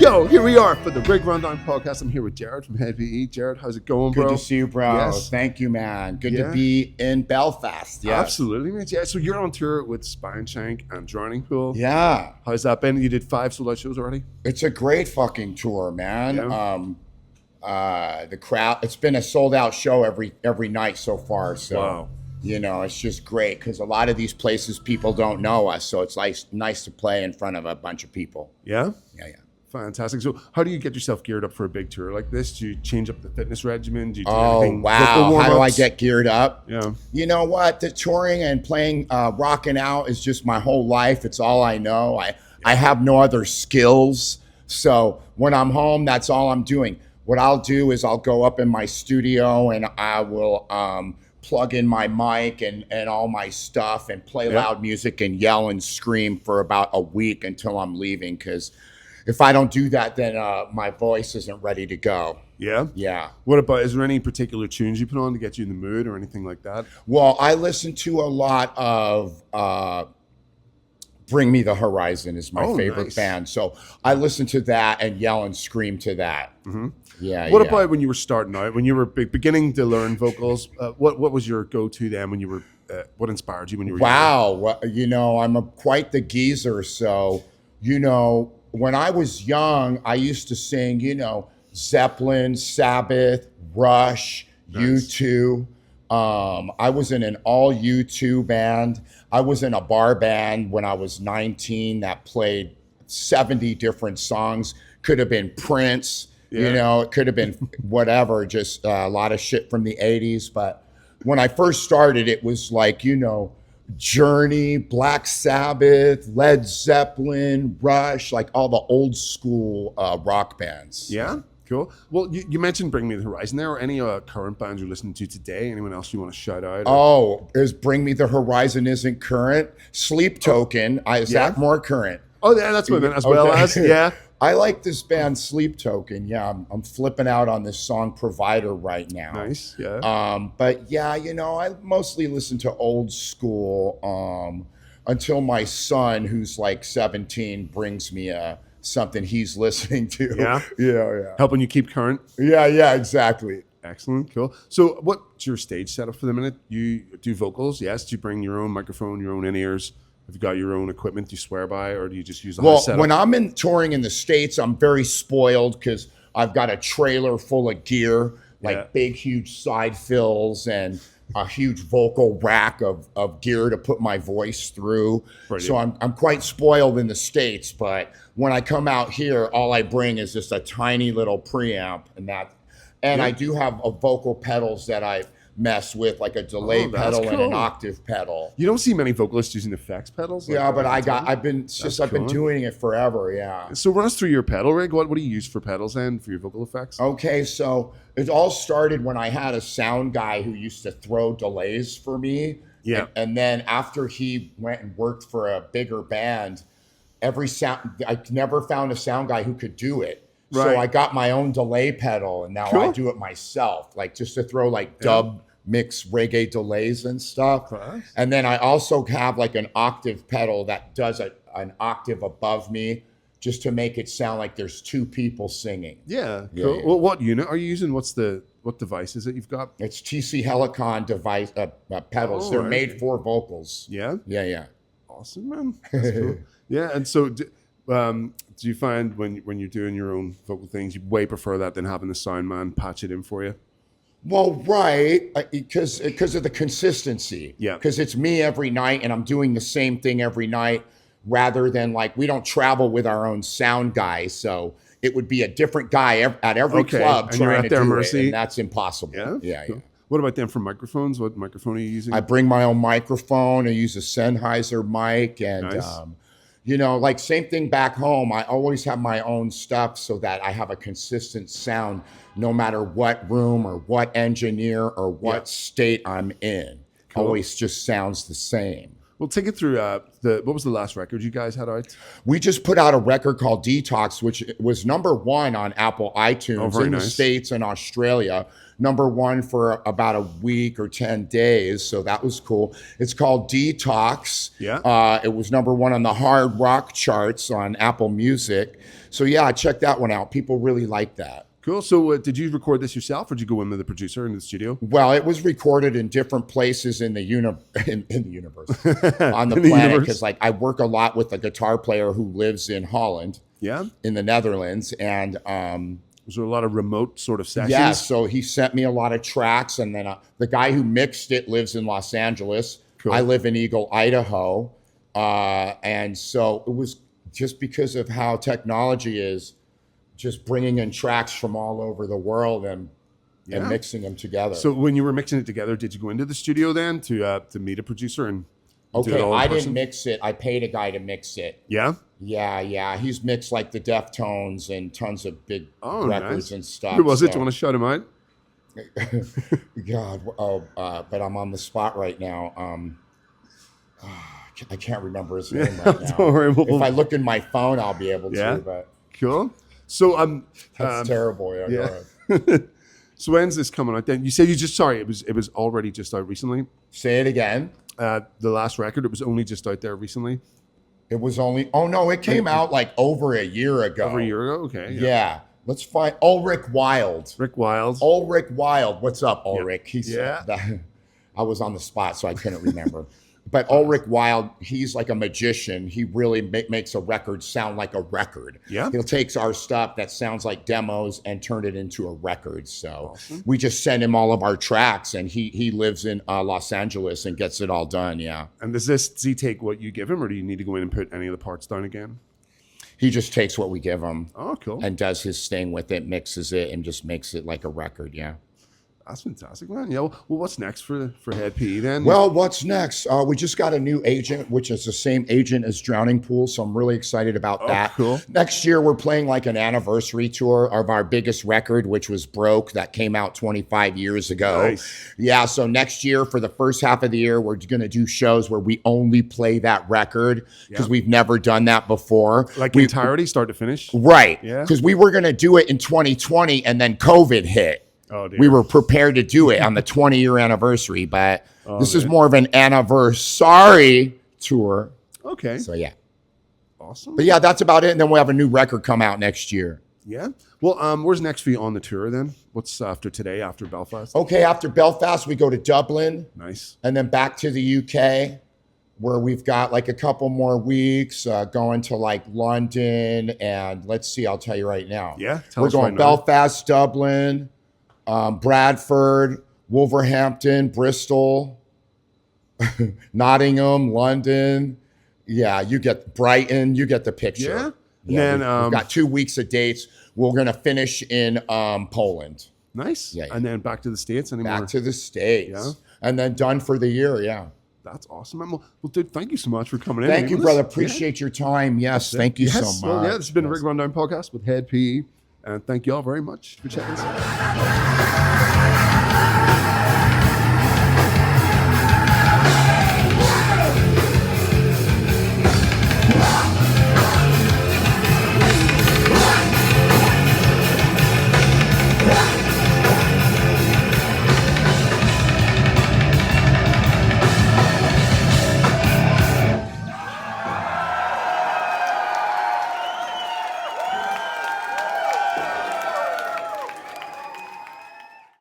Yo, here we are for the Rig Rundown podcast. I'm here with Jared from Hed PE. Jared, how's it going, bro? Good to see you, bro. Yes. Thank you, man. Good to be in Belfast. Yeah, Absolutely, man. Yeah, so you're on tour with Spineshank and Drowning Pool. Yeah. How's that been? You did 5 sold-out shows already? It's a great fucking tour, man. Yeah. The crowd, it's been a sold-out show every night so far. So, Wow. you know, it's just great because a lot of these places people don't know us. So it's nice to play in front of a bunch of people. Yeah? Yeah. Fantastic. So how do you get yourself geared up for a big tour like this? Do you change up the fitness regimen? Do you do anything? Wow. How do I get geared up? Yeah. You know what? The touring and playing, rocking out is just my whole life. It's all I know. I have no other skills. So when I'm home, that's all I'm doing. What I'll do is I'll go up in my studio and I will plug in my mic and all my stuff and play loud music and yell and scream for about a week until I'm leaving. Because if I don't do that, then my voice isn't ready to go. Yeah? Yeah. What about, is there any particular tunes you put on to get you in the mood or anything like that? Well, I listen to a lot of Bring Me the Horizon is my favorite band. So I listen to that and yell and scream to that. Mm-hmm. Yeah. What about when you were starting out, when you were beginning to learn vocals? What was your go-to then when you were, what inspired you when you were younger? Well, you know, I'm quite the geezer. So, you know, when I was young, I used to sing, you know, Zeppelin, Sabbath, Rush, U2. I was in an all U2 band. I was in a bar band when I was 19 that played 70 different songs. Could have been Prince, you know, it could have been whatever, just a lot of shit from the 80s. But when I first started, it was like, you know, Journey, Black Sabbath, Led Zeppelin, Rush, like all the old school rock bands. Yeah, cool. Well, you mentioned Bring Me the Horizon there. Or any current bands you're listening to today? Anyone else you want to shout out? Is Bring Me the Horizon isn't current? Sleep Token, is that more current? Oh, yeah, that's what I meant as well as, yeah. I like this band Sleep Token. Yeah, I'm flipping out on this song Provider right now. Nice, yeah. But yeah, you know, I mostly listen to old school until my son, who's like 17, brings me something he's listening to. Yeah? Yeah. Helping you keep current? Yeah, exactly. Excellent, cool. So what's your stage setup for the minute? You do vocals, yes? Do you bring your own microphone, your own in-ears? Have you got your own equipment you swear by, or do you just use the high setup? When I'm touring in the States, I'm very spoiled because I've got a trailer full of gear, like big, huge side fills and a huge vocal rack of gear to put my voice through. Brilliant. So I'm quite spoiled in the States, but when I come out here, all I bring is just a tiny little preamp and I do have vocal pedals that I mess with, like a delay pedal and an octave pedal. You don't see many vocalists using effects pedals. Yeah, but I've been doing it forever. Yeah. So run us through your pedal rig. What do you use for pedals and for your vocal effects? Okay, so it all started when I had a sound guy who used to throw delays for me. Yeah. And then after he went and worked for a bigger band, I never found a sound guy who could do it. Right. So I got my own delay pedal, and now I do it myself, like just to throw like dub mix reggae delays and stuff. And then I also have like an octave pedal that does an octave above me just to make it sound like there's two people singing. Yeah, cool. Well, what unit are you using? What device is it you've got? It's TC Helicon device pedals. They're made for vocals. Yeah? Yeah. Awesome, man. That's cool. Yeah, and so do you find when you're doing your own vocal things, you way prefer that than having the sound man patch it in for you? Well, right, because of the consistency. Yeah. Because it's me every night, and I'm doing the same thing every night, rather than like we don't travel with our own sound guy, so it would be a different guy at every club trying to do it, and that's impossible. Yeah. Cool. What about them for microphones? What microphone are you using? I bring my own microphone. I use a Sennheiser mic, and you know, like same thing back home. I always have my own stuff so that I have a consistent sound no matter what room or what engineer or what state I'm in. Cool. Always just sounds the same. Well, take it through what was the last record you guys had out? We just put out a record called Detox, which was #1 on Apple iTunes in the States and Australia. #1 for about a week or 10 days. So that was cool. It's called Detox. Yeah. It was #1 on the hard rock charts on Apple Music. So yeah, check that one out. People really like that. Cool. So did you record this yourself or did you go in with the producer in the studio? Well, it was recorded in different places in the universe, on the planet. Because like I work a lot with a guitar player who lives in Holland, in the Netherlands, and was there a lot of remote sort of sessions? Yeah. So he sent me a lot of tracks, and then the guy who mixed it lives in Los Angeles. Cool. I live in Eagle, Idaho, and so it was just because of how technology is. Just bringing in tracks from all over the world and mixing them together. So when you were mixing it together, did you go into the studio then to meet a producer and do it all in I person? didn't mix it. I paid a guy to mix it. Yeah? Yeah. He's mixed like the Deftones and tons of big records and stuff. Who was it? Do you want to shout him out? God. But I'm on the spot right now. I can't remember his name right now. Don't worry, if I look in my phone, I'll be able to. But cool. So that's terrible. Yeah. So when's this coming out then? You said it was already just out recently. Say it again. The last record, it was only just out there recently. It was only it came out like over a year ago. Over a year ago? Okay. Yeah. Let's find Ulrich Wild. Rick Wild. Ulrich Wild. What's up, Ulrich? Yeah. I was on the spot, so I couldn't remember. But Ulrich Wild, he's like a magician. He really makes a record sound like a record. Yeah. He'll take our stuff that sounds like demos and turn it into a record. So we just send him all of our tracks, and he lives in Los Angeles and gets it all done. Yeah. And does he take what you give him, or do you need to go in and put any of the parts down again? He just takes what we give him. Oh, cool. And does his thing with it, mixes it, and just makes it like a record. Yeah. That's fantastic, man. Yeah. Well, what's next for Hed PE then? Well, what's next? We just got a new agent, which is the same agent as Drowning Pool. So I'm really excited about that. Cool. Next year, we're playing like an anniversary tour of our biggest record, which was Broke, that came out 25 years ago. Nice. Yeah. So next year, for the first half of the year, we're going to do shows where we only play that record because we've never done that before. Like entirety, start to finish? Right. Yeah. Because we were going to do it in 2020 and then COVID hit. Oh, dear. We were prepared to do it on the 20-year anniversary, but this is more of an anniversary tour. Okay. So, yeah. Awesome. But, yeah, that's about it. And then we'll have a new record come out next year. Yeah. Well, where's next for you on the tour then? What's after today, after Belfast? Okay, after Belfast, we go to Dublin. Nice. And then back to the UK, where we've got like a couple more weeks, going to like London. And let's see, I'll tell you right now. Yeah. We're going Belfast, Dublin, Bradford, Wolverhampton, Bristol, Nottingham, London. Yeah, you get Brighton. You get the picture. Yeah. And then we've got 2 weeks of dates. We're gonna finish in Poland. Nice. Yeah. And then back to the States anymore? Back to the States. Yeah. And then done for the year. Yeah. That's awesome, man. Well, dude, thank you so much for coming in. Thank you, brother. Appreciate your time. Yes, thank you so much. Well, yeah, this has been a Rig Rundown podcast with Hed PE. And thank you all very much for checking us out.